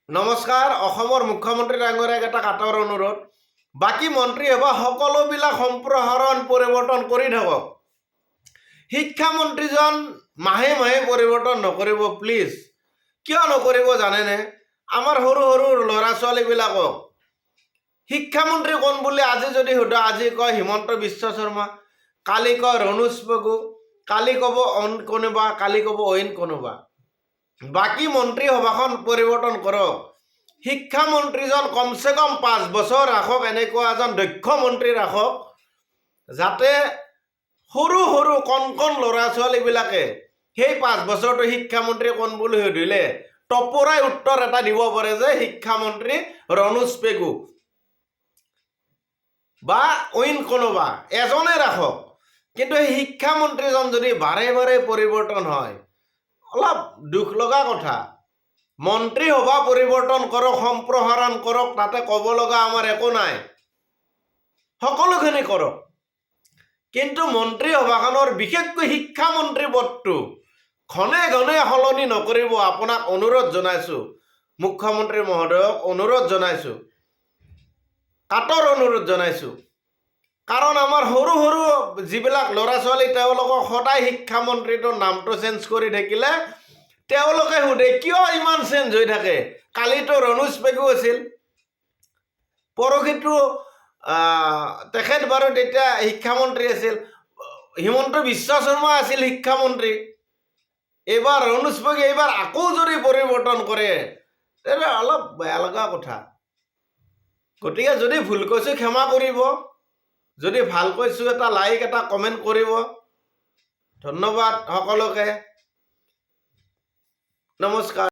নমস্কাৰ। অসমৰ মুখ্যমন্ত্ৰী ডাঙৰীয়াক এটা কাটৰ অনুৰোধ, বাকী মন্ত্ৰী সভা সকলোবিলাক সম্প্ৰসাৰণ পৰিৱৰ্তন কৰি থাকক। শিক্ষামন্ত্ৰীজন মাহে মাহে পৰিৱৰ্তন নকৰিব প্লিজ। কিয় নকৰিব জানেনে? আমাৰ সৰু সৰু ল'ৰা ছোৱালীবিলাকক শিক্ষামন্ত্ৰী কোন বুলি আজি যদি সোধা, আজি কয় হিমন্ত বিশ্ব শৰ্মা, কালি কয় ৰণোজ পেগু, কালি ক'ব অইন কোনোবা, কালি ক'ব অইন কোনোবা। বাকী মন্ত্ৰী সভাখন পৰিৱৰ্তন কৰক। শিক্ষামন্ত্ৰীজন কমচে কম 5 বছৰ ৰাখক, এনেকুৱা এজন দক্ষ মন্ত্ৰী ৰাখক, যাতে সৰু সৰু কণ কণ ল'ৰা ছোৱালীবিলাকে সেই 5 বছৰটো শিক্ষামন্ত্ৰী কোন বুলি সুধিলে টপৰাই উত্তৰ এটা দিব পাৰে যে শিক্ষামন্ত্ৰী ৰণোজ পেগু বা অইন কোনোবা এজনে ৰাখক। কিন্তু এই শিক্ষামন্ত্ৰীজন যদি বাৰে বাৰে পৰিৱৰ্তন হয়, অলপ দুখ লগা কথা। মন্ত্ৰী সভা পৰিৱৰ্তন কৰক, সম্প্ৰসাৰণ কৰক, তাতে ক'ব লগা আমাৰ একো নাই, সকলোখিনি কৰক। কিন্তু মন্ত্ৰী সভাখনৰ বিশেষকৈ শিক্ষামন্ত্ৰী পদটো ঘনে ঘনে সলনি নকৰিব। আপোনাক অনুৰোধ জনাইছোঁ, মুখ্যমন্ত্ৰী মহোদয়ক অনুৰোধ জনাইছোঁ, কাটৰ অনুৰোধ জনাইছোঁ। কাৰণ আমাৰ সৰু সৰু যিবিলাক ল'ৰা ছোৱালী, তেওঁলোকক সদায় শিক্ষামন্ত্ৰীটোৰ নামটো চেঞ্জ কৰি থাকিলে তেওঁলোকে সোধে কিয় ইমান চেঞ্জ হৈ থাকে। কালিতো ৰণোজ পেগু আছিল, পৰহিতো তেখেত বাৰু তেতিয়া শিক্ষামন্ত্ৰী আছিল, হিমন্ত বিশ্ব শৰ্মা আছিল শিক্ষামন্ত্ৰী, এইবাৰ ৰণোজ পেগু, এইবাৰ আকৌ যদি পৰিৱৰ্তন কৰে তেতিয়াহ'লে অলপ বেয়া লগা কথা। গতিকে যদি ভুল কৈছোঁ ক্ষমা কৰিব, যদি ভাল কৈছোঁ এটা লাইক এটা কমেণ্ট কৰিব। ধন্যবাদ সকলোকে। নমস্কাৰ।